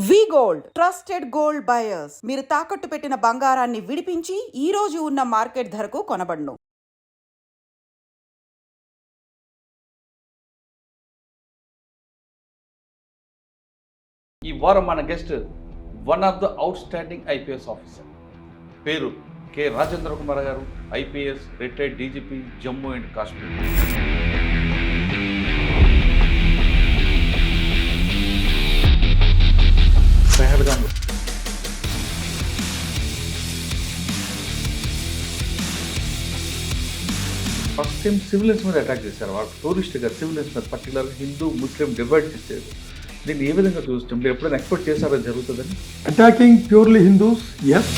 వి gold trusted gold buyers. మీరు తాకట్టు పెట్టిన బంగారాన్ని విడిపించి ఈ రోజు ఉన్న మార్కెట్ ధరకు కొనబడును. ఈ వారం మన guest one of the outstanding IPS officer, పేరు K Rajendra Kumar garu. IPS, retired DGP, Jammu and Kashmir. పెహల్గాంలో ఫస్ట్ టైం సివిలియన్స్ మీద అటాక్ చేశారు. వాళ్ళు టూరిస్ట్గా సివిలియన్స్ మీద, పర్టికులర్గా హిందూ ముస్లిం డివైడ్ చేసేది. దీన్ని ఏ విధంగా చూస్తాం? మీరు ఎప్పుడైనా ఎక్స్పెక్ట్ చేశారో జరుగుతుందని? Attacking purely Hindus, yes.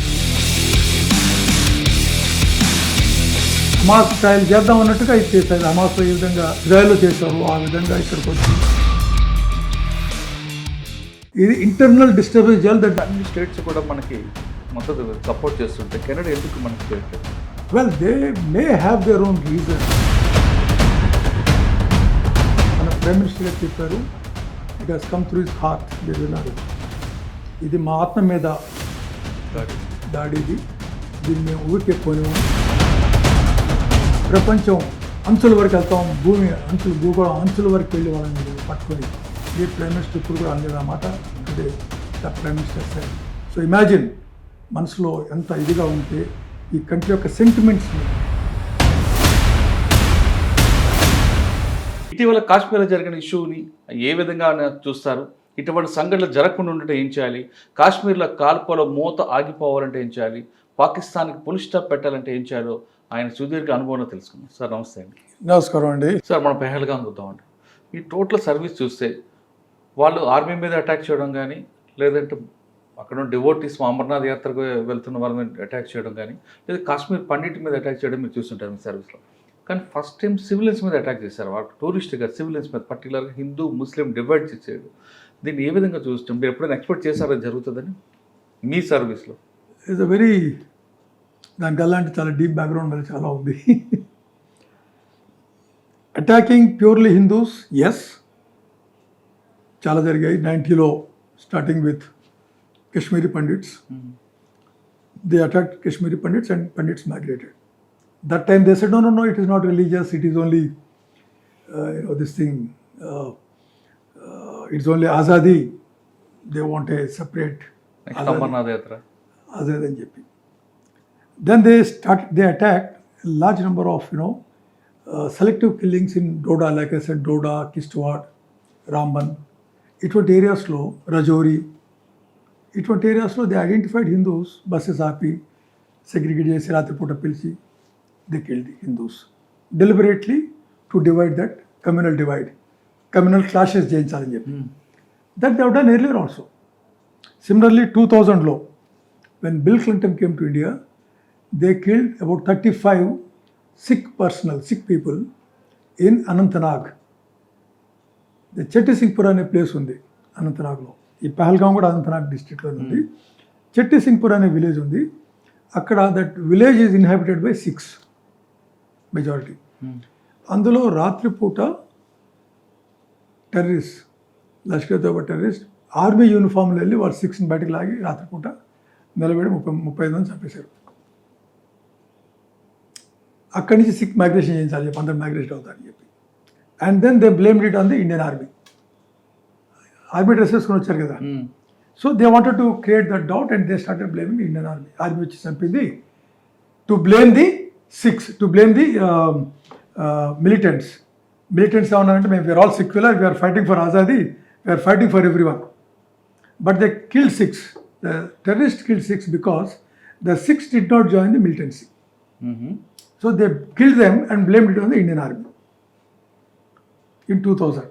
Hamas style చేద్దాం అన్నట్టుగా ఇది చేశారు. హమాస్ ఈ విధంగా ఇజ్రాయెల్లో చేశారు, ఆ విధంగా ఇక్కడికి వచ్చి ఇది ఇంటర్నల్ డిస్టర్బెన్స్ చేయాలి. దట్ అన్ని స్టేట్స్ కూడా మనకి మొత్తం సపోర్ట్ చేస్తుంటే కెనడా ఎందుకు మనకి చేయట్లేదు? Well, they may have their own reason. మన ప్రైమ్ మినిస్టర్ గారు చెప్పారు, it has come through his heart. మీరు విన్నారు, ఇది మా ఆత్మ మీద దాడిది, దీన్ని మేము ఊరికే పోలేము. ప్రపంచం అంచుల వరకు వెళ్తాం, భూమి అంచులు, భూగోళం అంచుల వరకు వెళ్ళి వాళ్ళని పట్టుకొని. ఈ ప్రైమ్ మినిస్టర్ ఇప్పుడు కూడా అనలేదు ఆ మాట. అంటే the prime minister sir. So imagine, మనసులో ఎంత ఇదిగా ఉంటే ఈ కంట్రీ యొక్క సెంటిమెంట్స్ని. ఇటీవల కాశ్మీర్లో జరిగిన ఇష్యూని ఏ విధంగా చూస్తారు? ఇటువంటి సంఘటనలు జరగకుండా ఉండటం ఏం చేయాలి? కాశ్మీర్లో కాల్పుల మూత ఆగిపోవాలంటే ఏం చేయాలి? పాకిస్తాన్కి పులి స్టాప్ పెట్టాలంటే ఏం చేయాలో ఆయన సుదీర్ఘ అనుభవంలో తెలుసుకున్నాం. సార్ నమస్తే అండి. నమస్కారం అండి. సార్ మనం పెహల్గాం చూద్దామండి. ఈ టోటల్ సర్వీస్ చూస్తే వాళ్ళు ఆర్మీ మీద అటాక్ చేయడం కానీ, లేదంటే అక్కడ డివోటీస్ అమర్నాథ్ యాత్రకు వెళ్తున్న వాళ్ళ మీద అటాక్ చేయడం కానీ, లేదా కాశ్మీర్ పండిట్ మీద అటాక్ చేయడం మీరు చూస్తుంటారు మీ సర్వీస్లో. కానీ ఫస్ట్ టైం సివిలియన్స్ మీద అటాక్ చేశారు. వాళ్ళు టూరిస్ట్గా సివిలియన్స్ మీద, పర్టికులర్గా హిందూ ముస్లిం డివైడ్ చేసేది. దీన్ని ఏ విధంగా చూస్తాం? మీరు ఎప్పుడైనా ఎక్స్పెక్ట్ చేశారో జరుగుతుందని మీ సర్వీస్లో? ఇట్స్ అ వెరీ, దానికి అలాంటి చాలా డీప్ బ్యాక్గ్రౌండ్ మీద చాలా ఉంది. అటాకింగ్ ప్యూర్లీ హిందూస్, ఎస్, చాలా జరిగాయి. 90లో starting with Kashmiri Pandits. They attacked Kashmiri Pandits and Pandits migrated. That time they said, no, it is not religious, it is only, this thing, it's only Azadi. They want a separate Amarnath యాత్ర Azadi అని చెప్పి. Then they attacked a large number of, selective killings in Doda, like I said, Doda, Kishtwar, Ramban. ఇటువంటి ఏరియాస్లో, రజౌరి, ఇటువంటి ఏరియాస్లో they identified Hindus, buses ఆపి segregate చేసి రాత్రిపూట పిలిచి they killed the Hindus deliberately to divide that communal clashes చేయించాలని చెప్పి. That they have done earlier also. Similarly 2000లో when Bill Clinton came to India, they killed about 35 Sikh people in Anantnag. Chittisinghpora అనే place ఉంది అనంతనాగ్లో. ఈ పహల్గాం కూడా అనంతనాగ్ డిస్ట్రిక్ట్లో ఉంది. చెట్టి సింగ్పూర్ అనే విలేజ్ ఉంది. అక్కడ that village is inhabited by Sikh majority. అందులో రాత్రిపూట terrorist, Lashkar Toiba terrorist army యూనిఫామ్లో వెళ్ళి వాళ్ళు 6ని బయటకు లాగి రాత్రిపూట నిలబడి 35 మంది చంపేశారు. అక్కడి నుంచి సిక్ మైగ్రేషన్ చేయించాలి చెప్పి, అందరూ మైగ్రేషన్ అవుతారని చెప్పి. And then they blamed it on the Indian army. Army dress వేసుకొని వచ్చారు కదా. So they wanted to create that doubt and they started blaming Indian army. Army వచ్చి చంపింది, to blame the Sikhs, to blame the militants. Militants ఏమన్నారంటే, మేము we are all secular, we are fighting for azadi, we are fighting for everyone. But they killed 6. The terrorist killed 6 because the 6 did not join the militancy. So they killed them and blamed it on the Indian army in 2000.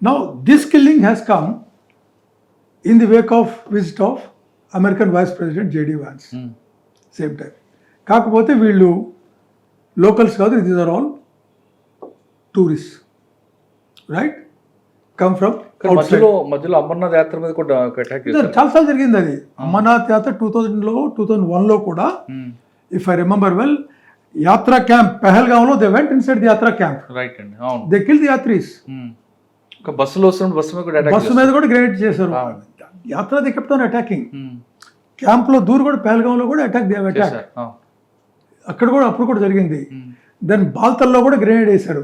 Now this killing has come in the wake of visit of American Vice President J.D. Vance. Same time. కాకపోతే వీళ్ళు locals కాదు, these are all tourist, right, come from మధ్యలో అమర్నాథ్ యాత్ర మీద కూడా attack చేశారు. చాలాసార్లు జరిగింది అది. అమర్నాథ్ యాత్ర 2000లో, 2001లో కూడా, if I remember well, yatra camp పెహల్గాంలో they went inside the yatra camp. Right అండి, అవును. They kill the yatris. ఒక బస్సులో వస్తున్నప్పుడు బస్సు మీద కూడా అటాక్ బస్సు మీద కూడా గ్రెనేడ్ చేశారు. యాత్ర ది కెప్ట్ ఆన్ అటాకింగ్. క్యాంప్లో దూరు కూడా పహల్గాంలో కూడా అటాక్ అటాక్ అక్కడ కూడా అప్పుడు కూడా జరిగింది. దెన్ బాల్తల్లో కూడా గ్రెనేడ్ వేశారు.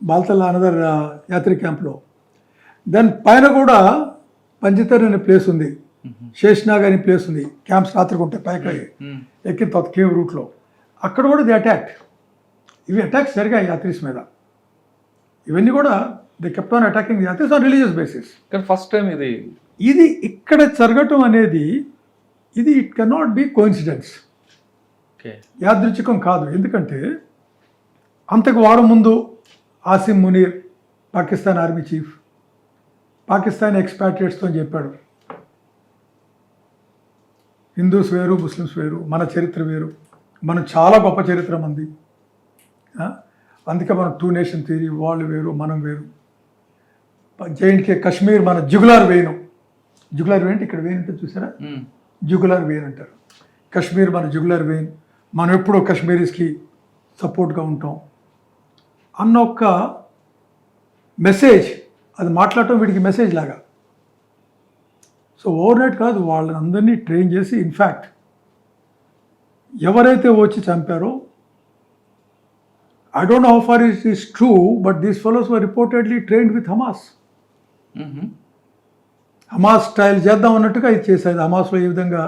బాల్తల్ అనదర్ యాత్రి క్యాంప్లో. దెన్ పైన కూడా పంచితర్ అనే ప్లేస్ ఉంది, శేష్నాగ్ అనే ప్లేస్ ఉంది, క్యాంప్స్ రాత్రికి ఉంటాయి పైకి ఎక్కిన తర్వాత కేవ్ రూట్లో. అక్కడ కూడా ది అటాక్. ఇవి అటాక్స్ జరిగాయి యాత్రీస్ మీద. ఇవన్నీ కూడా they kept on attacking yatris on religious basis. కానీ ఫస్ట్ టైం ఇది ఇక్కడ జరగటం అనేది ఇది ఇట్ కెనాట్ బి కోఇన్సిడెన్స్, యాదృచ్ఛికం కాదు. ఎందుకంటే అంతకు వారం ముందు ఆసిమ్ మునీర్ పాకిస్తాన్ ఆర్మీ చీఫ్ పాకిస్తాన్ ఎక్స్పాట్రియేట్స్తో చెప్పాడు, హిందూస్ వేరు ముస్లిమ్స్ వేరు, మన చరిత్ర వేరు, మనం చాలా గొప్ప చరిత్ర మంది, అందుకే మనం 2 నేషన్ థియరీ, వాళ్ళు వేరు మనం వేరు. జైంట్కే కశ్మీర్ మన జుగులార్ వెయిన్. జుగులార్ వెయిన్ ఇక్కడ వెయిన్ ఉంటుంది చూసారా, జుగులార్ వెయిన్ అంటారు. కశ్మీర్ మన జుగులార్ వెయిన్, మనం ఎప్పుడూ కశ్మీరీస్కి సపోర్ట్గా ఉంటాం అన్న ఒక మెసేజ్ అది మాట్లాడటం వీడికి మెసేజ్ లాగా. సో ఓవర్ నైట్ కాదు, వాళ్ళని అందరినీ ట్రైన్ చేసి, ఇన్ఫ్యాక్ట్ ఎవరైతే వచ్చి చంపారో I don't know how far it is true, but these fellows were reportedly trained with Hamas. Hamas style చేద్దాం అన్నట్టుగా ఇది చేశారు. హమాస్లో ఏ విధంగా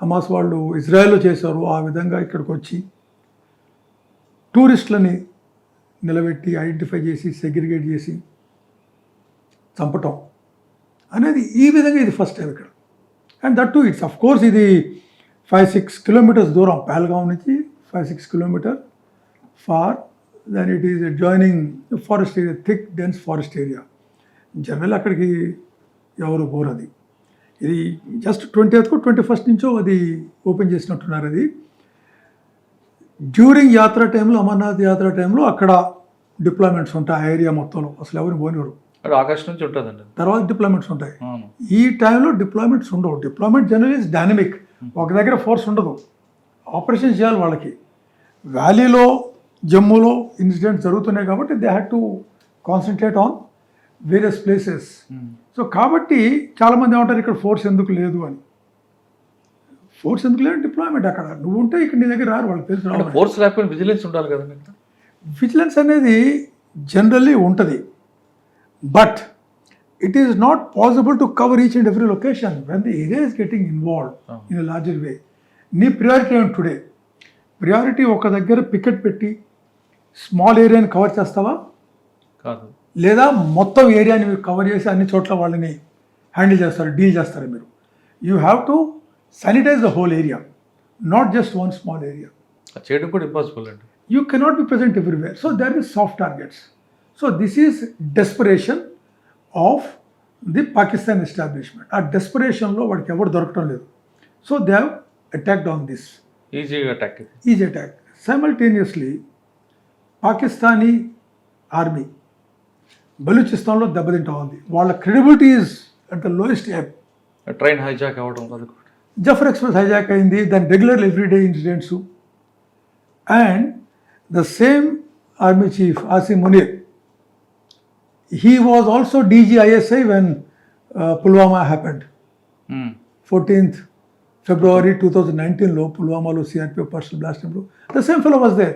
హమాస్ వాళ్ళు ఇజ్రాయెల్లో చేశారు ఆ విధంగా ఇక్కడికి వచ్చి టూరిస్టులని నిలబెట్టి ఐడెంటిఫై చేసి సెగ్రిగేట్ చేసి చంపటం అనేది ఈ విధంగా ఇది ఫస్ట్ టైం ఇక్కడ. And that to it's of course ఇది 5-6 కిలోమీటర్స్ దూరం పహల్గాం నుంచి 5-6 kilometre far. Then it is joining forest area, thick dense forest area. General అక్కడికి ఎవరు పోరు. అది ఇది జస్ట్ 20th 21st నుంచో అది ఓపెన్ చేసినట్టున్నారు. అది డ్యూరింగ్ యాత్ర టైంలో, అమర్నాథ్ యాత్ర టైంలో అక్కడ డిప్లాయ్మెంట్స్ ఉంటాయి ఆ ఏరియా మొత్తంలో, అసలు ఎవరు పోనివారు. ఆగస్ట్ నుంచి ఉంటుందండి. తర్వాత డిప్లాయ్మెంట్స్ ఉంటాయి. ఈ టైంలో డిప్లాయ్మెంట్స్ ఉండవు. Deployment general is dynamic. ఒక దగ్గర ఫోర్స్ ఉండదు, ఆపరేషన్ చేయాలి వాళ్ళకి. వ్యాలీలో జమ్మూలో ఇన్సిడెంట్స్ జరుగుతున్నాయి కాబట్టి they had to concentrate on various places. So కాబట్టి చాలామంది ఏమంటారు ఇక్కడ ఫోర్స్ ఎందుకు లేదు అని. ఫోర్స్ ఎందుకు లేదు, డిప్లాయ్మెంట్ అక్కడ నువ్వు ఉంటే ఇక్కడ నీ దగ్గర రారు, వాళ్ళకి తెలుసు. ఫోర్స్ లేకపోతే విజిలెన్స్ ఉండాలి కదండి. విజిలెన్స్ అనేది జనరల్లీ ఉంటుంది, but it is not possible to cover each and every location when the area is getting involved in a larger way. నీ ప్రియారిటీ ఏంటి టుడే? ప్రియారిటీ ఒక దగ్గర పికెట్ పెట్టి స్మాల్ ఏరియాని కవర్ చేస్తావా కాదు, లేదా మొత్తం ఏరియాని మీరు కవర్ చేసి అన్ని చోట్ల వాళ్ళని హ్యాండిల్ చేస్తారు, డీల్ చేస్తారు మీరు. You have to sanitise the whole area, not just one small area. చేయడం కూడా ఇంపాసిబుల్ అండి. You cannot be present everywhere. So there is soft targets. So this is desperation of the Pakistan establishment. ఆ డెస్పరేషన్లో వాడికి ఎవరు దొరకడం లేదు. So they have attacked on this. Easy attack. సైమల్టేనియస్లీ పాకిస్తానీ ఆర్మీ బలూచిస్తాన్లో దెబ్బతింటా ఉంది. వాళ్ళ credibility is at the lowest ebb. Train hijack అవ్వడం, జఫర్ ఎక్స్ప్రెస్ హైజాక్ అయింది, దాని regular everyday incidents. And the same army chief Asim Munir, he was also DG ISI when Pulwama happened. 14th February 2019 లో పుల్వామాలో CRPF personal blast లో the same fellow was there.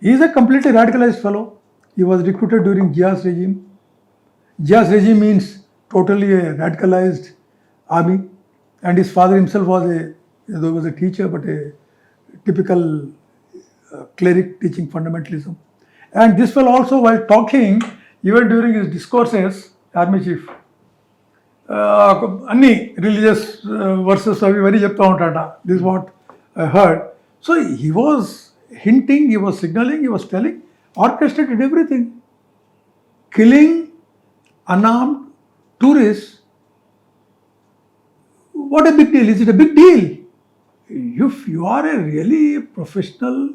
He is a completely radicalized fellow. He was recruited during Jia's regime. Jia's regime means totally a radicalized army, and his father himself was a teacher, but a typical cleric teaching fundamentalism. And this fellow also, while talking, even during his discourses, army chief అన్ని religious verses అవి ఇవన్నీ చెప్తూ ఉంటాడ. This what I heard. So he was hinting, he was signalling, he was telling, orchestrated everything. Killing unarmed tourists, what a big deal. Is it a big deal? If you are a really professional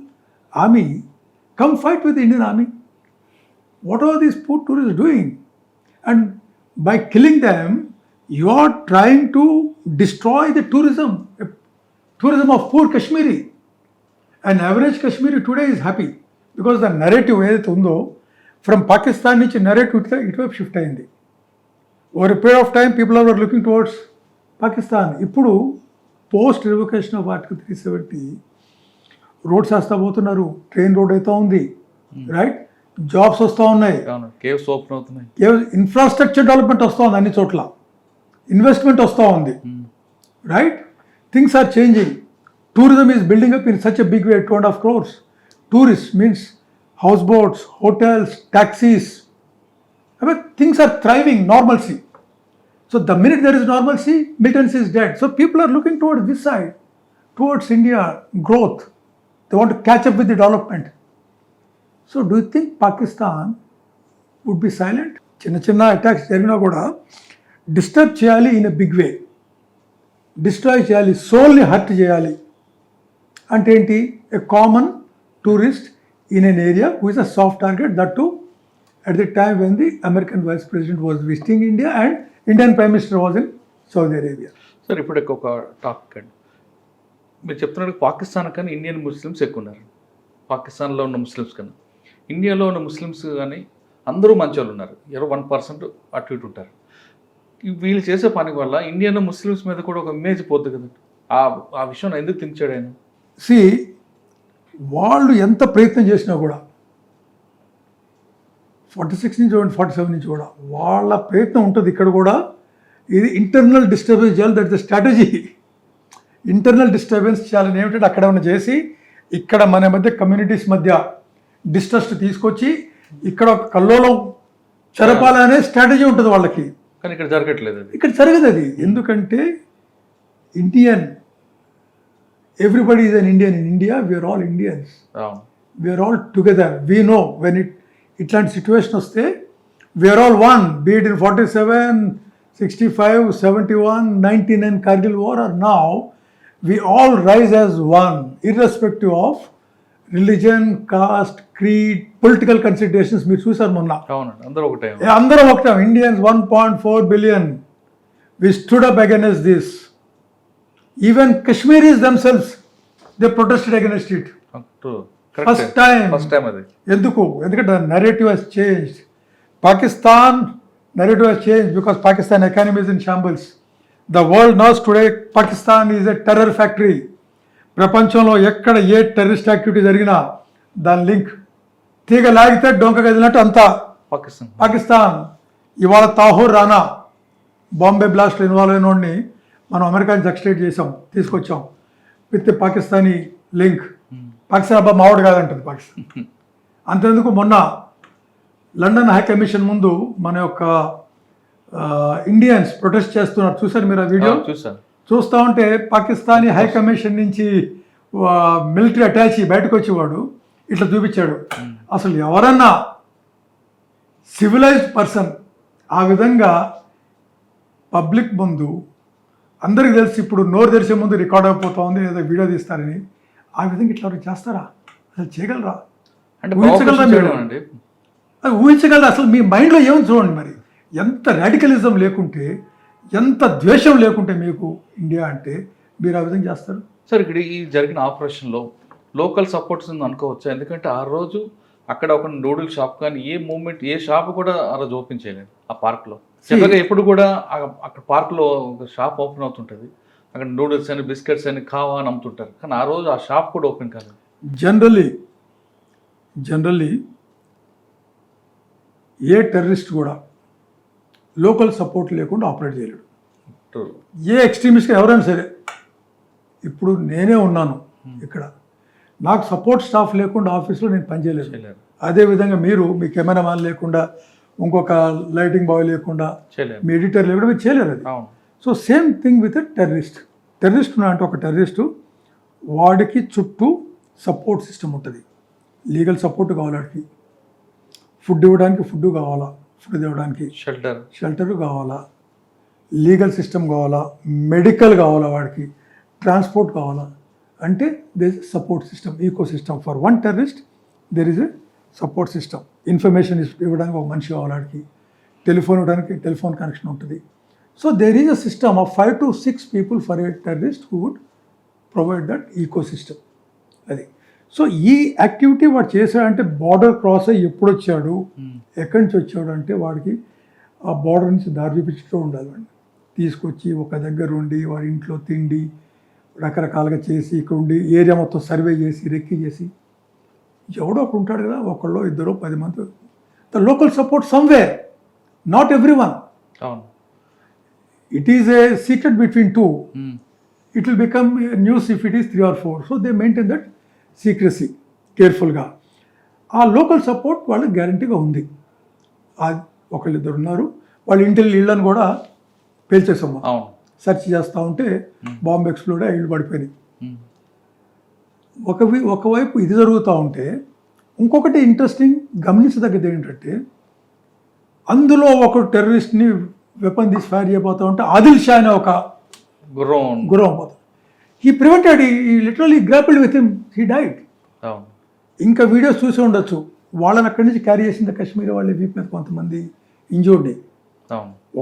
army, come fight with the Indian army. What are these poor tourists doing? And by killing them, you are trying to destroy the tourism of poor Kashmiri. An average Kashmiri today is happy because the narrative ఏదైతే ఉందో from Pakistan నుంచి narrative ఇటువైపు shift అయింది. Over a period of time people are looking towards Pakistan. ఇప్పుడు post revocation of article 370 roads వేస్తా పోతున్నారు, train road అయితే ఉంది, రైట్, జాబ్స్ వస్తూ ఉన్నాయి, కేవ్స్ ఓపెన్ అవుతున్నాయి, ఇన్ఫ్రాస్ట్రక్చర్ డెవలప్మెంట్ వస్తూ ఉంది, అన్ని చోట్ల ఇన్వెస్ట్మెంట్ వస్తూ ఉంది, right, things are changing. Tourism is building up in such a big way, 2.5 crores. Tourists means houseboats, hotels, taxis. I mean, things are thriving, normalcy. So the minute there is normalcy, militancy is dead. So people are looking towards this side, towards India, growth. They want to catch up with the development. So do you think Pakistan would be silent? Chinna attacks jarigina kuda disturb cheyali in a big way. Destroy cheyali, soul ni hurt cheyali. అంటే ఏంటి? A common tourist in an area who is a soft target, that to at the time when the American vice president was visiting India and Indian prime minister was in Saudi Arabia. Sir ఇప్పుడు ఒక topic అండి, మీరు చెప్తున్నట్టు పాకిస్తాన్ కన్నా Indian Muslims ఎక్కువ ఉన్నారు. పాకిస్తాన్లో ఉన్న ముస్లిమ్స్ కన్నా ఇండియాలో ఉన్న ముస్లిమ్స్ కానీ అందరూ మంచి వాళ్ళు ఉన్నారు, 1% అటు ఇటు ఉంటారు. వీళ్ళు చేసే పని వల్ల ఇండియన్ ముస్లిమ్స్ మీద కూడా ఒక ఇమేజ్ పోతుంది కదా, ఆ విషయం ఎందుకు థింక్ చేయడం ఆయన? సి వాళ్ళు ఎంత ప్రయత్నం చేసినా కూడా 46 నుంచి 47 నుంచి కూడా వాళ్ళ ప్రయత్నం ఉంటుంది. ఇక్కడ కూడా ఇది ఇంటర్నల్ డిస్టర్బెన్స్ చేయాలి, that the strategy. Internal disturbance చేయాలని ఏమిటంటే అక్కడ ఉన్న చేసి ఇక్కడ మన మధ్య కమ్యూనిటీస్ మధ్య డిస్ట్రస్ట్ తీసుకొచ్చి ఇక్కడ ఒక కల్లోలం చెరపాలనే స్ట్రాటజీ ఉంటుంది వాళ్ళకి. కానీ ఇక్కడ జరగట్లేదు, ఇక్కడ జరగదు అది. ఎందుకంటే Indian, everybody is an Indian in India. We are all Indians. We are all together. We know when ఇట్లాంటి సిచ్యువేషన్ వస్తే we are all one, be it in 47, 65, 71, 99 Kargil war or now, we all rise as one, irrespective of religion, caste, creed, political considerations. మీరు చూసారు మొన్న, అందరూ ఒకటే, Indians 1.4 billion. We stood up against this. Even Kashmiris themselves, they protested against it. First time అది. ఎందుకు? ఎందుకంటే the narrative has changed. Pakistan narrative has changed because Pakistan economy is in shambles. The world knows today Pakistan is a terror factory. ప్రపంచంలో ఎక్కడ ఏ terrorist activity జరిగినా దాని link తీగ లాగితే డొంక కదిలినట్టు అంతా పాకిస్తాన్. ఇవాళ తాహూర్ రానా బాంబే బ్లాస్ట్ ఇన్వాల్వ్ అయిన వాడిని మనం అమెరికా నుంచి ఎక్స్ట్రేట్ చేసాం, తీసుకొచ్చాం విత్ పాకిస్తానీ లింక్. పాకిస్తాన్ అబ్బా మావాడు కాదంటుంది పాకిస్తాన్. అంతేందుకు మొన్న లండన్ హై కమిషన్ ముందు మన యొక్క ఇండియన్స్ ప్రొటెస్ట్ చేస్తున్నారు, చూసారు మీరు ఆ వీడియో? చూస్తూ ఉంటే పాకిస్తానీ హై కమిషన్ నుంచి మిలిటరీ అటాచీ బయటకు వచ్చేవాడు ఇట్లా చూపించాడు. అసలు ఎవరన్నా సివిలైజ్డ్ పర్సన్ ఆ విధంగా పబ్లిక్ ముందు, అందరికి తెలిసి ఇప్పుడు నోరు తెరిచే ముందు రికార్డ్ అయిపోతా ఉంది లేదా వీడియో తీస్తారని, ఆ విధంగా ఇట్లా చేస్తారా? అసలు చేయగలరా? అంటే ఊహించగలరా మీరు? అది ఊహించగలరా? అసలు మీ మైండ్లో ఏమని చూడండి మరి. ఎంత రాడికలిజం లేకుంటే, ఎంత ద్వేషం లేకుంటే మీకు ఇండియా అంటే మీరు ఆ విధంగా చేస్తారు. సార్ ఇక్కడ ఈ జరిగిన ఆపరేషన్లో లోకల్ సపోర్ట్స్ ఉంది అనుకోవచ్చా? ఎందుకంటే ఆ రోజు అక్కడ ఒక నూడిల్ షాప్ కానీ ఏ మూమెంట్ ఏ షాప్ కూడా ఆ రోజు ఓపెన్ చేయలేదు ఆ పార్క్లో. జనరల్గా ఎప్పుడు కూడా అక్కడ పార్క్లో ఒక షాప్ ఓపెన్ అవుతుంటుంది, అక్కడ నూడిల్స్ అని బిస్కెట్స్ అని కావా అని అమ్ముతుంటారు, కానీ ఆ రోజు ఆ షాప్ కూడా ఓపెన్ కాలేదు. జనరల్లీ ఏ టెర్రరిస్ట్ కూడా లోకల్ సపోర్ట్ లేకుండా ఆపరేట్ చేయలేడు. ఏ ఎక్స్ట్రీమిస్ట్ ఎవరైనా సరే, ఇప్పుడు నేనే ఉన్నాను ఇక్కడ, నాకు సపోర్ట్ స్టాఫ్ లేకుండా ఆఫీస్లో నేను పనిచేయలేదు. అదేవిధంగా మీరు మీ కెమెరామ్యాన్ లేకుండా, ఇంకొక లైటింగ్ బాయ్ లేకుండా, మీ ఎడిటర్ లేకుండా మీరు చేయలేరు అది. So same thing with terrorist. Terrorist అంటే ఒక టెర్రరిస్టు వాడికి చుట్టూ సపోర్ట్ సిస్టమ్ ఉంటుంది. లీగల్ సపోర్ట్ కావాలి వాడికి, ఫుడ్ ఇవ్వడానికి ఫుడ్ కావాలా, ఫుడ్ ఇవ్వడానికి షెల్టర్ కావాలా, లీగల్ సిస్టమ్ కావాలా, మెడికల్ కావాలా, వాడికి ట్రాన్స్పోర్ట్ కావాలా. అంటే they is support system, ecosystem. For one terrorist there is a support system. Information ఇవ్వడానికి ఒక మనిషి కావాలి, వాడికి టెలిఫోన్ ఇవ్వడానికి టెలిఫోన్ కనెక్షన్ ఉంటుంది. So there is a system of 5 to 6 people for a terrorist who would provide that ecosystem. అది so ఈ activity వాడు చేశాడంటే బార్డర్ క్రాస్ అయ్యి ఎప్పుడు వచ్చాడు, ఎక్కడి నుంచి వచ్చాడు అంటే వాడికి ఆ బార్డర్ నుంచి దారి చూపించుతూ ఉండాలి వాడిని. తీసుకొచ్చి ఒక దగ్గర ఉండి వాడి ఇంట్లో తిండి రకరకాలుగా చేసి ఇక్కడ ఉండి ఏరియా మొత్తం సర్వే చేసి రెక్కి చేసి ఎవడో ఒకడు ఉంటాడు కదా, ఒకళ్ళు ఇద్దరు 10 మంది. The local support somewhere, not every one. అవును. It is a secret between two. It will become news if it is 3 or 4. So they maintain that secrecy కేర్ఫుల్గా. ఆ లోకల్ సపోర్ట్ వాళ్ళకి గ్యారంటీగా ఉంది. ఒకళ్ళిద్దరు ఉన్నారు, వాళ్ళ ఇళ్ళని కూడా పేల్చేసాము. అవును. సెర్చ్ చేస్తూ ఉంటే బాంబు ఎక్స్ప్లోడ్ అయ్యి ఇళ్ళు పడిపోయినాయి. ఒకవైపు ఇది జరుగుతూ ఉంటే ఇంకొకటి ఇంట్రెస్టింగ్ గమనించదగ్గది ఏంటంటే అందులో ఒక టెర్రరిస్ట్ని వెపన్ తీసి ఫైర్ చేయబోతూ ఉంటే ఆదిల్ షా అనే ఒక గుర్రం పోతాడు. He prevented, he literally grappled with him, he died. ఇంకా వీడియోస్ చూసి ఉండొచ్చు, వాళ్ళని అక్కడి నుంచి క్యారీ చేసిన కాశ్మీర్ వాళ్ళ వీప్ మీద కొంతమంది ఇంజూర్డ్.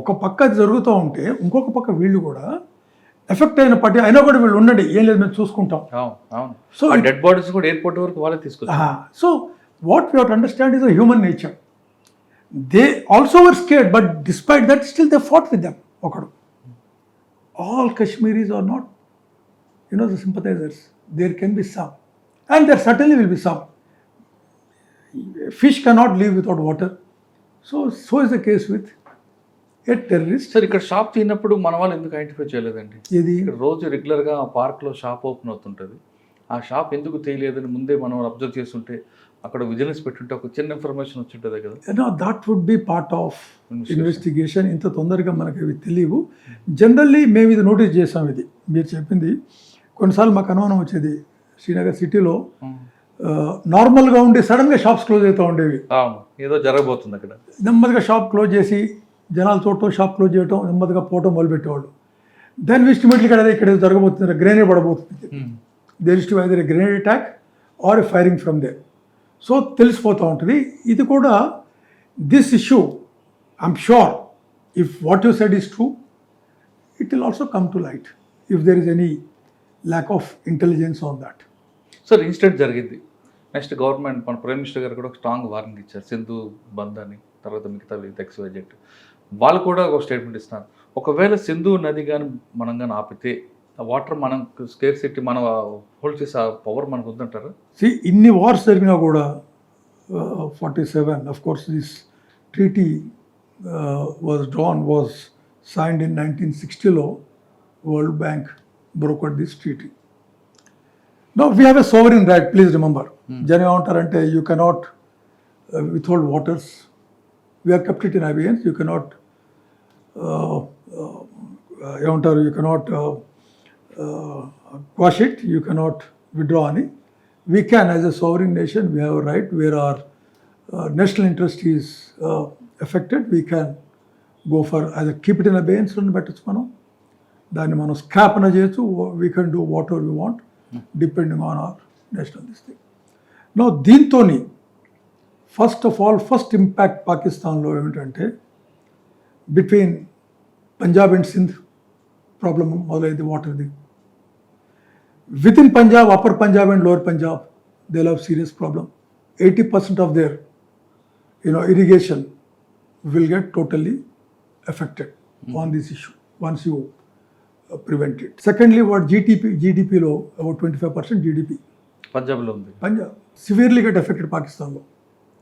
ఒక పక్క అది జరుగుతూ ఉంటే ఇంకొక పక్క వీళ్ళు కూడా ఎఫెక్ట్ అయిన పట్టి అయినా కూడా వీళ్ళు ఉండండి, ఏం లేదు మేము చూసుకుంటాం. సో డెడ్ బాడీస్ కూడా ఎయిర్పోర్ట్ వరకు వాళ్ళే తీసుకొచ్చారు. So what we have to understand is the human nature. They also were scared, but despite that, still they fought with them. Okadu. All Kashmiris are not, the sympathizers. There can be some, and there certainly will be some. Fish cannot live without water, so is the case with a terrorist. Sir, ఇక్కడ shop తీసినప్పుడు మన వాళ్ళు ఎందుకు identify చేయలేదండి? ఇది రోజు రెగ్యులర్గా ఆ పార్క్లో షాప్ ఓపెన్ అవుతుంటుంది, ఆ షాప్ ఎందుకు తీయలేదని ముందే మనం అబ్జర్వ్ చేస్తుంటే అక్కడ విజిలెన్స్ పెట్టుంటే ఒక చిన్న ఇన్ఫర్మేషన్ వచ్చి ఉంటుంది కదా. That would be part of investigation. ఇంత తొందరగా మనకి ఇవి తెలియవు. జనరల్లీ మేము ఇది నోటీస్ చేసాం. ఇది మీరు చెప్పింది కొన్నిసార్లు మాకు అనుమానం వచ్చేది. శ్రీనగర్ సిటీలో నార్మల్గా ఉండి సడన్గా షాప్స్ క్లోజ్ అవుతూ ఉండేవి. ఏదో జరగబోతుంది అక్కడ. నెమ్మదిగా షాప్ క్లోజ్ చేసి జనాలు చూడటం, షాప్ క్లోజ్ చేయటం, నెమ్మదిగా పోవటం మొదలుపెట్టేవాళ్ళు. దాని ఎస్టిమేట్లీ ఇక్కడ జరగబోతుంది, గ్రెనేడ్ పడబోతుంది. There is to either a grenade attack or a firing from there. So తెలిసిపోతూ ఉంటుంది. ఇది కూడా this issue I'm sure if what you said is true, it will also come to light if there is any lack of intelligence on that. Sir, incident జరిగింది. Next government, మన prime minister గారు కూడా ఒక strong warning ఇచ్చారు, సింధు బంద్ అని. తర్వాత మిగతా XYZ వాళ్ళు కూడా ఒక స్టేట్మెంట్ ఇస్తున్నారు. ఒకవేళ సింధు నది కానీ మనం కానీ ఆపితే ఆ వాటర్ మనం స్కేర్ సిటీ మనం హోల్డ్ చేసే ఆ పవర్ మనకు ఉందంటారా? ఇన్ని వార్స్ జరిగినా కూడా 47, of course this treaty was signed in 1960 World Bank brokered this treaty. Now we have a sovereign right, please remember. Jana antarante you cannot withhold waters. We have kept it in abeyance. You cannot you cannot quash it, you cannot withdraw any. We can, as a sovereign nation, we have a right where our national interest is affected. We can go for either keep it in abeyance and better మనం దాన్ని మనం scrap అన్న చేయొచ్చు. We can do whatever we want depending on our national this thing. Now దీంతోని first impact పాకిస్తాన్లో ఏమిటంటే between Punjab and Sindh problem మొదలైంది వాటర్ది. Within Punjab, Upper Punjab and Lower Punjab, they'll have serious problem. 80% of their, irrigation will get totally affected on this issue once you prevent it. Secondly, what GDP low, about 25% GDP. Punjab lo undi. Punjab severely get affected Pakistan lo.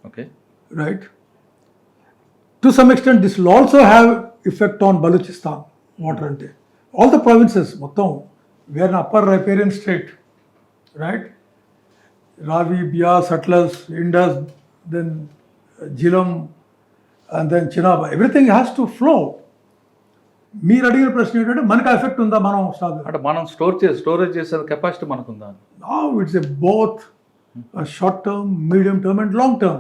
Okay. Right. To some extent, this will also have effect on Balochistan, water ante. All the provinces, మొత్తం. We are an upper riparian state, right? Ravi, Bias, Atlas, Indus, then Jhelum, and then Chenab. Everything has to flow. మీరు అడిగిన ప్రశ్న ఏంటంటే మనకు effect ఉందా, మనం అంటే మనం స్టోరేజ్ చేసే capacity మనకుందా? Now it's a both a short term, medium term and long term.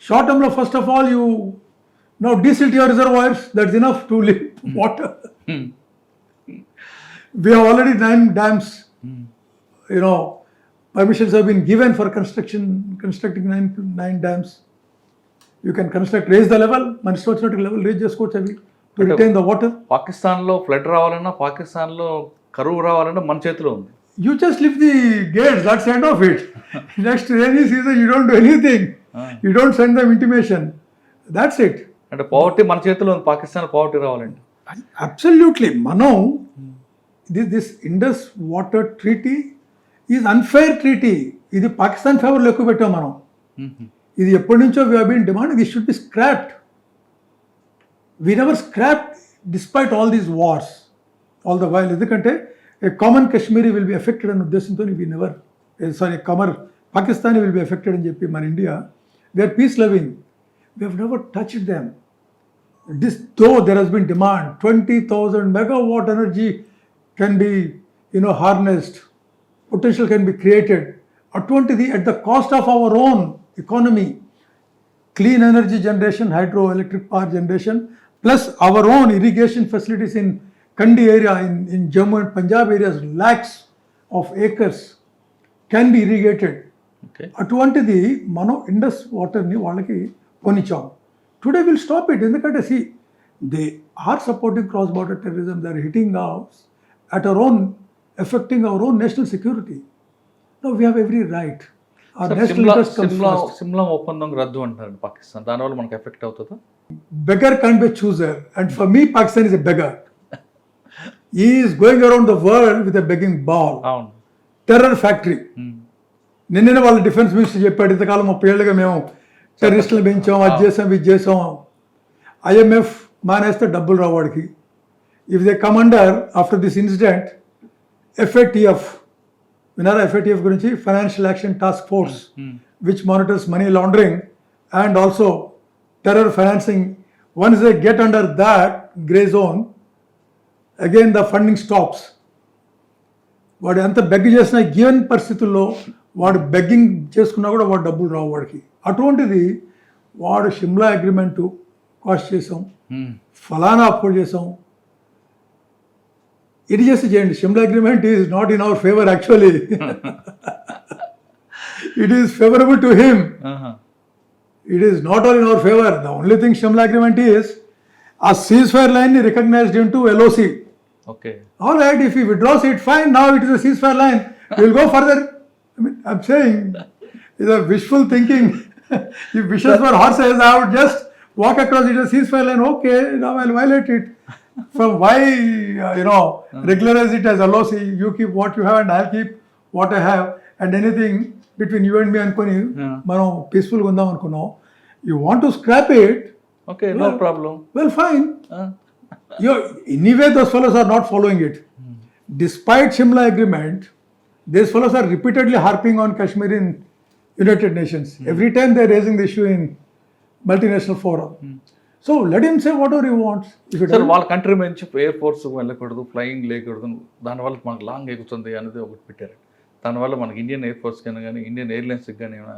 Short term lo first of all you now desilt your reservoirs, that's enough to live water. We have already 9 dams. Permissions have been given for constructing 9 dams. You can raise the level, మన ఇష్టం వచ్చినట్టు level raise చేసుకోవచ్చు అవి to retain the water. పాకిస్తాన్లో flood రావాలన్నా, పాకిస్తాన్లో కరువు రావాలన్నా మన చేతిలో ఉంది. You just lift the gates, that's the end of it. Next rainy season, you don't do anything. You don't send them intimation. That's it. అంటే పవర్టీ మన చేతిలో ఉంది, పాకిస్తాన్ పవర్టీ రావాలండి. Absolutely. Mano, this Indus Water Treaty is unfair treaty. ఇది పాకిస్తాన్ ఫేవర్లో ఎక్కువ పెట్టాం మనం. ఇది ఎప్పటి నుంచో we have been demanding this should be scrapped. We never scrapped despite all these wars. All the while, ఎందుకంటే a common Kashmiri will be affected అనే ఉద్దేశంతో we never, Pakistani will be affected అని చెప్పి మన India, they are peace loving. We have never touched them. This, though there has been demand, 20,000 megawatt energy can be, harnessed, potential can be created. Atwantidi at the cost of our own economy, clean energy generation, hydroelectric power generation, plus our own irrigation facilities in Kandi area, in Jammu and Punjab areas, lakhs of acres can be irrigated. Okay. అటువంటిది మనం Indus వాటర్ని వాళ్ళకి కొనిచ్చాం. Today will stop it. ఎందుకంటే they are supporting cross border terrorism, they are hitting ours at our own, affecting our own national security. No we have every right. Simla ఒప్పందం రద్దు అంటారు పాకిస్తాన్, దానివల్ల మనకు ఎఫెక్ట్ అవుతుందా? Beggar can't be a chooser, and for me Pakistan is a beggar. He is going around the world with a begging bowl. అవును. Terror factory. నిన్న వాళ్ళ defence minister చెప్పాడు, ఇంతకాలం 30 ఏళ్ళుగా మేము టెర్రరిస్టులు పెంచాం, అది చేసాం, ఇది చేసాం. ఐఎంఎఫ్ మానేస్తే డబ్బులు రావు వాడికి. If they come under after this incident FATF, విన్నారా FATF గురించి? Financial action task force which monitors money laundering and also terror financing. Once they get under that grey zone, again the funding stops. వాడు ఎంత beg చేసినా given పరిస్థితుల్లో వాడు begging చేసుకున్నా కూడా వాడు డబ్బులు రావు వాడికి. అటువంటిది వాడు షిమ్లా అగ్రిమెంటు కాస్ట్ చేసాం, ఫలానా అప్పోర్డ్ చేసాం, ఇది చేసి చేయండి. Shimla agreement is not in our favour actually. It is favourable to him. It is not all in our favor. The only thing Shimla agreement is a ceasefire line recognized into LOC. Okay. All right, if he withdraws it, fine. Now it is a ceasefire line. We will go further. I mean, I'm saying it's a wishful thinking. If wishes were horses, I would just walk across it as a ceasefire line. Okay, now I'll violate it. From why, regularize it as LOC? You keep what you have and I'll keep what I have. And anything between you and me అనుకొని మనం పీస్ఫుల్గా ఉందాం అనుకున్నాం. You want to scrap it, okay, no problem, well fine. Anyway those fellows are not following it. Despite Shimla agreement, these fellows are repeatedly harping on Kashmir in United Nations. Every time they're raising the issue in multinational forum. So let him say whatever he wants. Sir వాళ్ళ country నుంచి air force వెళ్ళకూడదు, flying లేకూడదు, దానివల్ల మనకు long ఎగుతుంది అనేది ఒకటి పెట్టారు. దానివల్ల మనకి ఇండియన్ ఎయిర్ ఫోర్స్ కానీ ఇండియన్ ఎయిర్లైన్స్కి కానీ ఏమైనా,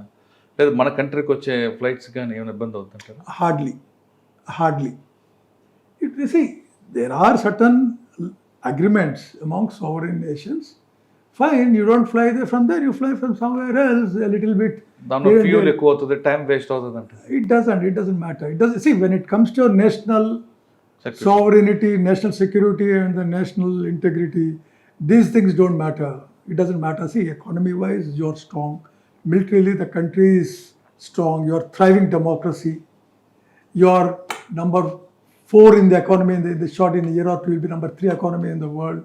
లేదా మన కంట్రీకి వచ్చే ఫ్లైట్స్ కానీ ఏమైనా ఇబ్బంది అవుతుంటారు? Hardly. You see, there are certain agreements among sovereign nations. Fine, you don't fly there from there, you fly from somewhere else a little bit. దానిలో ఫ్యూల్ ఎక్కువ అవుతుంది, టైం వేస్ట్ అవుతుంది అంటే. It doesn't matter. See, when it comes to your national sovereignty, national security and the national integrity, these things don't matter. It doesn't matter. See, economy-wise, you're strong. Militarily, the country is strong. You're thriving democracy. You're number 4 in the economy. In the short, in a year or two, you'll be number 3 economy in the world.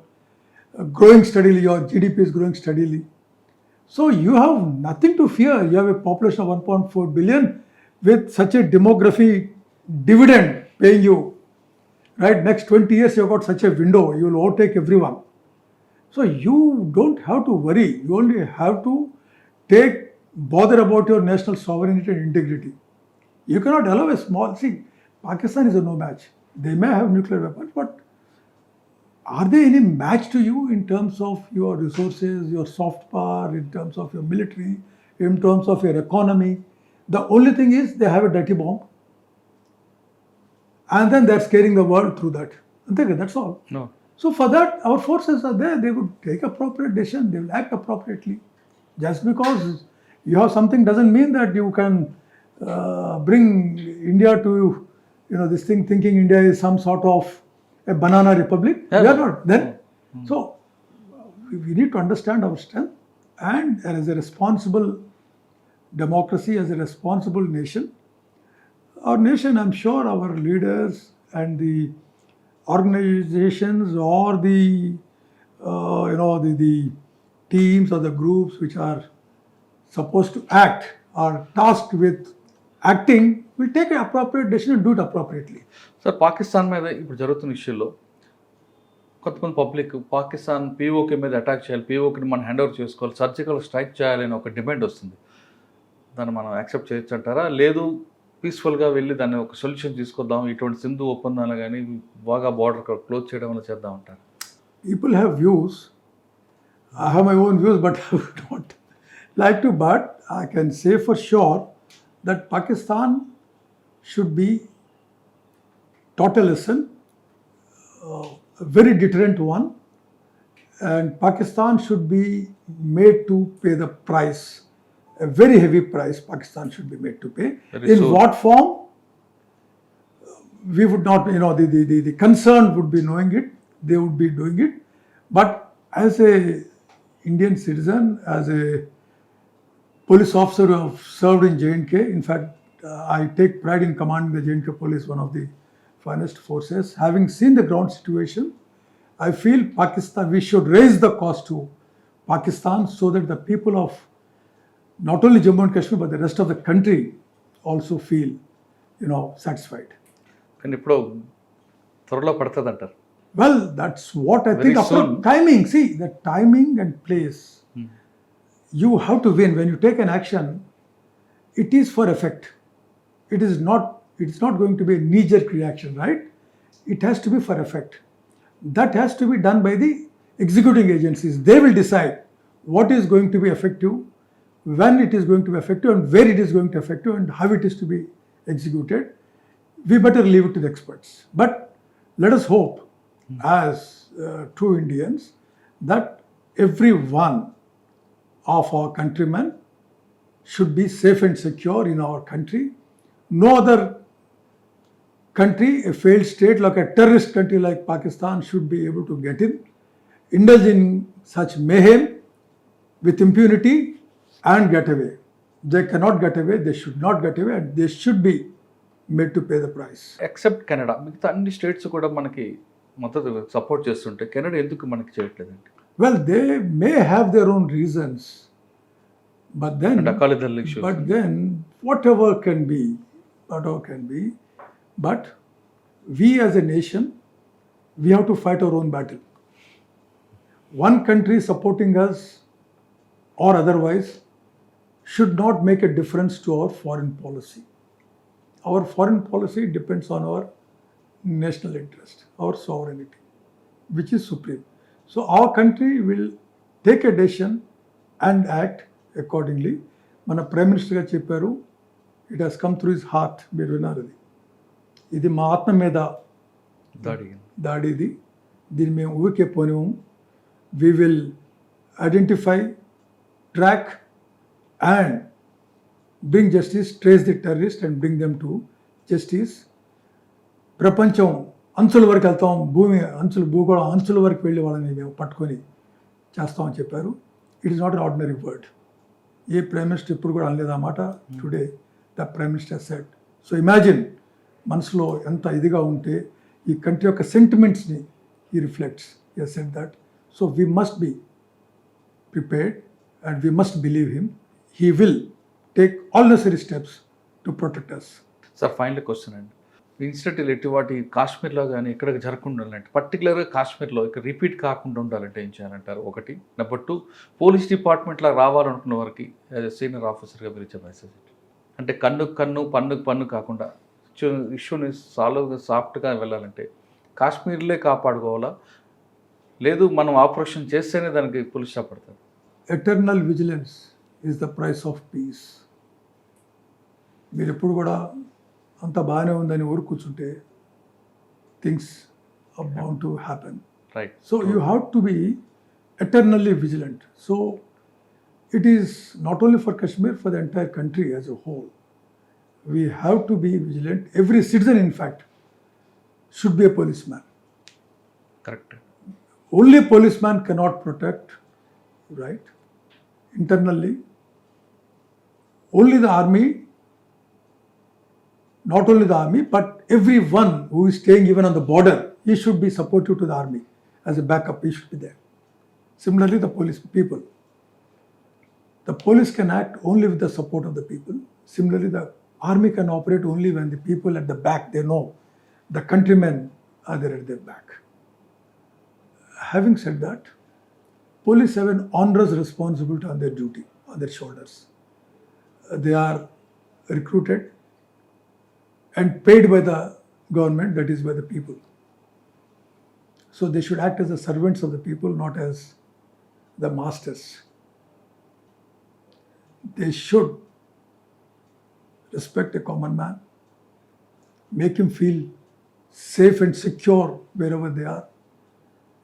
Growing steadily. Your GDP is growing steadily. So you have nothing to fear. You have a population of 1.4 billion with such a demography dividend paying you. Right? Next 20 years, you've got such a window. You will overtake everyone. So you don't have to worry. You only have to bother about your national sovereignty and integrity. You cannot allow a small thing. Pakistan is a no match. They may have nuclear weapons, but are they any match to you in terms of your resources, your soft power, in terms of your military, in terms of your economy? The only thing is they have a dirty bomb. And then they're scaring the world through that. That's all. No. So for that, our forces are there. They would take appropriate decision. They will act appropriately. Just because you have something doesn't mean that you can bring India to, this thing, thinking India is some sort of a banana republic. Yeah. We are not. Then, so we need to understand our strength, and as a responsible democracy, as a responsible nation, I'm sure our leaders and the organizations or the the teams or the groups which are supposed to act are tasked with acting will take an appropriate decision and do it appropriately. Sir Pakistan మీద ఇప్పుడు జరుగుతున్న ఇష్యూలో కొంతమంది public Pakistan PoK మీద attack చేయాలి, పీఓకేని మనం hand over చేసుకోవాలి, surgical strike చేయాలని ఒక డిమాండ్ వస్తుంది. దాన్ని మనం యాక్సెప్ట్ చేయొచ్చు అంటారా? లేదు పీస్ఫుల్గా వెళ్ళి దాన్ని ఒక సొల్యూషన్ తీసుకొద్దాం, ఇటువంటి సింధు ఒప్పందాలు కానీ బాగా బార్డర్ క్లోజ్ చేయడం వల్ల చేద్దాం అంటారు? People have views. I have my own views, but I would not like to. But I can say for sure that Pakistan should be taught a lesson, a very deterrent one, and Pakistan should be made to pay the price, a very heavy price. Pakistan should be made to pay. Very In soon. what form? We would not, the concern would be knowing it, they would be doing it. But as a Indian citizen, as a police officer who have served in J&K, in fact, I take pride in commanding the J&K police, one of the finest forces. Having seen the ground situation, I feel Pakistan, we should raise the cost to Pakistan so that the people of not only Jammu and Kashmir, but the rest of the country also feel, satisfied. కానీ ఇప్పుడు త్వరలో పడుతుంది అంటారు. Well, that's what I Very think. After soon. timing, see, the timing and place, you have to win. When you take an action, it is for effect. It's not going to be a knee-jerk reaction, right? It has to be for effect. That has to be done by the executing agencies. They will decide what is going to be effective, when it is going to be effective, and where it is going to be effective, and how it is to be executed. We better leave it to the experts. But let us hope, as true Indians, that every one of our countrymen should be safe and secure in our country. No other country, a failed state like a terrorist country like Pakistan, should be able to get in, indulge in such mayhem with impunity and get away. They cannot get away, they should not get away, and they should be made to pay the price. Except Canada, మిగతా అన్ని states కూడా మనకి మద్దతు support చేస్తుంటే Canada ఎందుకు మనకి చేయట్లేదండి? Well, they may have their own reasons, but then, అంటే Akali Dal issues. but then whatever can be, but we as a nation, we have to fight our own battle. One country supporting us or otherwise should not make a difference to our foreign policy. Our foreign policy depends on our national interest, our sovereignty, which is supreme. So our country will take a decision and act accordingly. మన prime minister గారు చెప్పారు, it has come through his heart. మీరు విన్నారు, ఇది మా ఆత్మ మీద దాడి, దీన్ని మేము ఊరికే పోనివ్వము. We will identify, track and bring justice, trace the terrorists and bring them to justice. ప్రపంచం అంచుల వరకు వెళ్తాం, భూగోళం అంచుల వరకు వెళ్ళి వాళ్ళని మేము పట్టుకొని చేస్తామని చెప్పారు. It is not an ordinary word. ఏ ప్రైమ్ మినిస్టర్ ఇప్పుడు కూడా అనలేదు ఆ మాట. Today the prime minister said. So imagine, మనసులో ఎంత ఇదిగా ఉంటే ఈ కంట్రీ యొక్క సెంటిమెంట్స్ని ఈ reflects. He has said that. So we must be prepared and we must believe him. He will take all necessary steps to protect us. Sir, final question అండి. Incident ఎటువంటి కాశ్మీర్లో కానీ ఇక్కడ జరగకుండా ఉండాలంటే, పర్టికులర్గా కాశ్మీర్లో ఇక రిపీట్ కాకుండా ఉండాలంటే ఏం చేయాలంటారు? ఒకటి. నెంబర్ 2, పోలీస్ డిపార్ట్మెంట్లో రావాలనుకున్న వారికి యాజ్ ఎ సీనియర్ ఆఫీసర్గా మీరు ఇచ్చే మెసేజ్ అంటే కన్ను పన్ను కాకుండా ఇష్యూని సాఫ్ట్గా వెళ్ళాలంటే కాశ్మీర్లే కాపాడుకోవాలా, లేదు మనం ఆపరేషన్ చేస్తేనే దానికి పోలీస్ స్టాప్ పడతారు? Eternal vigilance is the price of peace. మీరు ఎప్పుడు కూడా అంత బాగానే ఉందని ఊరు కూర్చుంటే things are bound to happen. Right. So you have to be eternally vigilant. So it is not only for Kashmir, for the entire country as a whole. We have to be vigilant. Every citizen, in fact, should be a policeman. Correct. only policeman cannot protect, right? Internally, only the army, not only the army, but everyone who is staying even on the border, he should be supportive to the army as a backup. He should be there. Similarly, the police people. The police can act only with the support of the people. Similarly, the army can operate only when the people at the back, they know the countrymen are there at their back. Having said that, police have an onerous responsibility on their duty, on their shoulders. They are recruited and paid by the government, that is by the people. So they should act as the servants of the people, not as the masters. They should respect a common man, make him feel safe and secure wherever they are.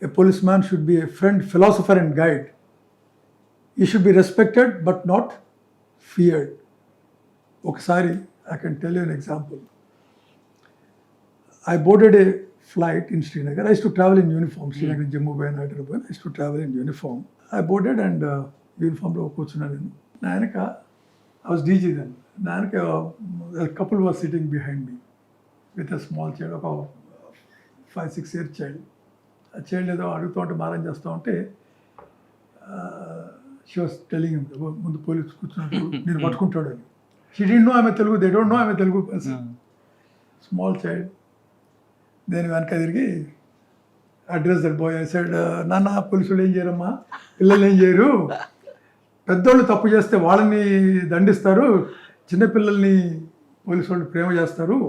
A policeman should be a friend, philosopher and guide. He should be respected but not feared. Okasari, I can tell you an example. I boarded a flight in Srinagar. I used to travel in uniform. Srinagar, Jammu, and Hyderabad. I used to travel in uniform. I boarded and uniform lo కూర్చున్నాను. Nanaka, I was DG then. Nanaka, a couple was sitting behind me with a small child, about 5-6 year child. ఆ child ఏదో అడుగుతూ ఉంటే మారం చేస్తూ ఉంటే she was telling ముందు police కూర్చున్నట్టు నేను పట్టుకుంటాడు అని. షీ డింట్ నో ఆమె తెలుగు, దే డోంట్ నో ఆమె తెలుగు పర్సన్. Small child. నేను వెనక తిరిగి address that boy. I said, నాన్న పోలీసులు ఏం చేయరమ్మా, పిల్లలు ఏం చేయరు, పెద్దోళ్ళు తప్పు చేస్తే వాళ్ళని దండిస్తారు, చిన్నపిల్లల్ని పోలీసు వాళ్ళు ప్రేమ చేస్తారు,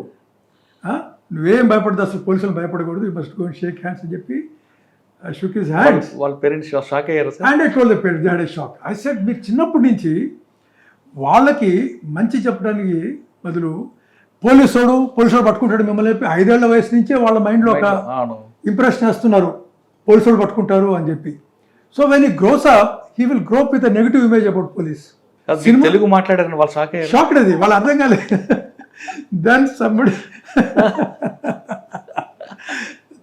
నువ్వేం భయపడదు, అసలు పోలీసులు భయపడకూడదు, you must go and shake hands అని చెప్పి I shook his hands. వాళ్ళ పేరెంట్స్ షాక్ అయ్యారు sir. And I told the parents, they had a shock. I said, మీరు చిన్నప్పటి నుంచి వాళ్ళకి మంచి చెప్పడానికి బదులు పోలీసుడు పట్టుకుంటాడు మిమ్మల్ని 5 ఏళ్ల వయసు నుంచే వాళ్ళ మైండ్లో ఒక ఇంప్రెషన్ వేస్తున్నారు, పోలీసుడు పట్టుకుంటారు అని చెప్పి. So when he grows up, he will grow up with a negative image about police. Telugu మాట్లాడారని వాళ్ళు షాక్ అయ్యారు. షాక్ అది, వాళ్ళు అర్థం కాలేదు. Then somebody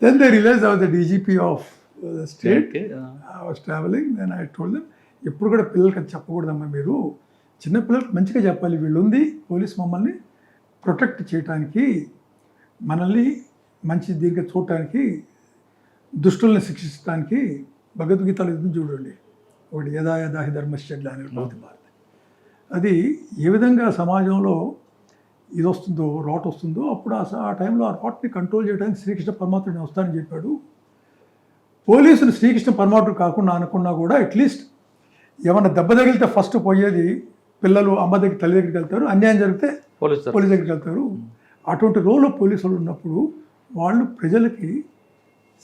then they realized I was the DGP of the state. Okay. I was traveling, then I told them, ఎప్పుడు కూడా పిల్లలకి అది చెప్పకూడదమ్మా, మీరు చిన్న పిల్లలకి మంచిగా చెప్పాలి, వీళ్ళు ఉంది పోలీస్ మమ్మల్ని ప్రొటెక్ట్ చేయడానికి, మనల్ని మంచి దీనిగా చూడటానికి, దుష్టుల్ని శిక్షించడానికి. భగవద్గీతలో ఇది చూడండి, ఒకటి యదా యదా హి ధర్మశ్చర్య అని భవతి భారతి. అది ఏ విధంగా సమాజంలో ఇది వస్తుందో, రాట్ వస్తుందో, అప్పుడు ఆ టైంలో ఆ రాట్ని కంట్రోల్ చేయడానికి శ్రీకృష్ణ పరమాత్ముడు నేను వస్తానని చెప్పాడు. పోలీసులు శ్రీకృష్ణ పరమాత్ముడు కాకుండా అనుకున్నా కూడా అట్లీస్ట్ ఏమన్నా దెబ్బ తగిలితే ఫస్ట్ పోయేది పిల్లలు అమ్మ దగ్గర, తల్లి దగ్గరికి వెళ్తారు, అన్యాయం జరిగితే పోలీస్ దగ్గరికి వెళ్తారు. అటువంటి రోల్లో పోలీసులు ఉన్నప్పుడు వాళ్ళు ప్రజలకి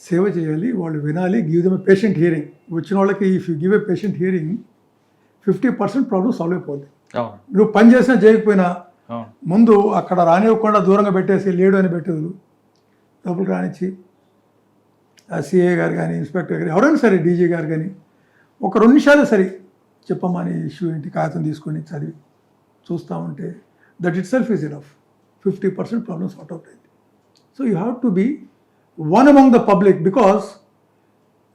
సేవ చేయాలి, వాళ్ళు వినాలి, గివ్ దెమ్ ఏ పేషెంట్ హియరింగ్. వచ్చిన వాళ్ళకి if you give a patient hearing 50% problem solve అయిపోద్ది. నువ్వు పని చేసినా చేయకపోయినా ముందు అక్కడ రానివ్వకుండా దూరంగా పెట్టేసి లేడు అని పెట్టేది, డబ్బులు రానిచ్చి ఆ సిఏ గారు కానీ, ఇన్స్పెక్టర్ గారు, ఎవరైనా సరే, డీజీ గారు కానీ, ఒక 2 నిమిషాలు సరే చెప్పమ్మా నీ ఇష్యూ ఏంటి, కాగితం తీసుకొని చదివి చూస్తూ ఉంటే that itself is enough. 50% problem sort out అయింది. So you have to be one among the public, because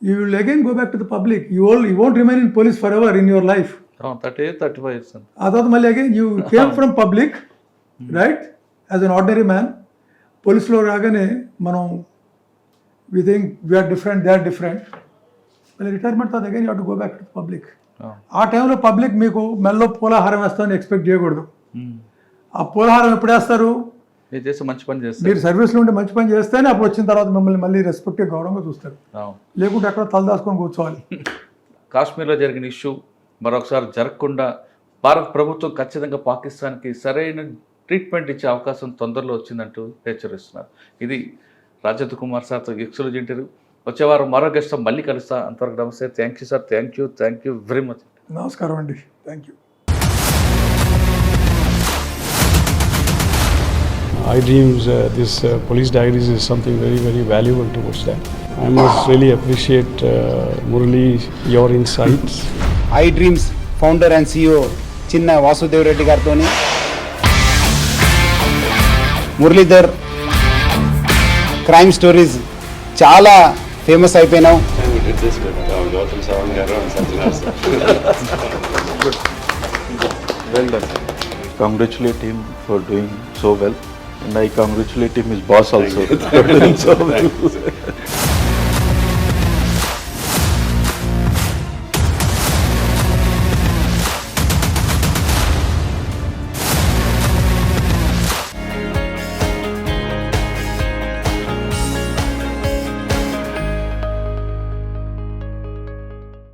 you will again go back to the public. You won't remain in police forever in your life. 35 ఆ తర్వాత మళ్ళీ again you came from public, right, as an ordinary man. పోలీసులో రాగానే మనం we think we are different, they are different. మళ్ళీ retirement తర్వాత again you have to go back to public. ఆ టైంలో పబ్లిక్ మీకు మెల్లో పూలహారం వేస్తామని ఎక్స్పెక్ట్ చేయకూడదు. ఆ పూలహారం ఎప్పుడు వేస్తారు, మంచి పని చేస్తారు, మీరు సర్వీస్లో ఉంటే మంచి పని చేస్తేనే అప్పుడు వచ్చిన తర్వాత మిమ్మల్ని మళ్ళీ రెస్పెక్ట్, గౌరవంగా చూస్తారు. లేకుంటే అక్కడ తలదాచుకొని కూర్చోవాలి. కాశ్మీర్లో జరిగిన ఇష్యూ మరొకసారి జరగకుండా భారత ప్రభుత్వం ఖచ్చితంగా పాకిస్తాన్కి సరైన ట్రీట్మెంట్ ఇచ్చే అవకాశం తొందరలో వచ్చిందంటూ హెచ్చరిస్తున్నారు. ఇది రాజేంద్ర కుమార్ సార్తో ఎక్స్క్లూజివ్ ఇంటర్వ్యూ. వచ్చే వారం మరో గెస్ట్ మళ్ళీ కలుస్తా. అంతవరకు నమస్తే. Thank you sir. Thank you very much. నమస్కారం అండి. Thank you. iDreams, this police diaries is something very, very valuable towards that. I must really appreciate Murali, your insights. iDreams founder and CEO Chinna Vasudev Reddy gartoni Muralidhar crime stories చాలా famous అయిపోయినావు. this with Gautam Savan Garu and Sajjanar sir. Well done. Congratulate him for doing so well, and I congratulate him, his boss also, for doing so well. Thank you, sir.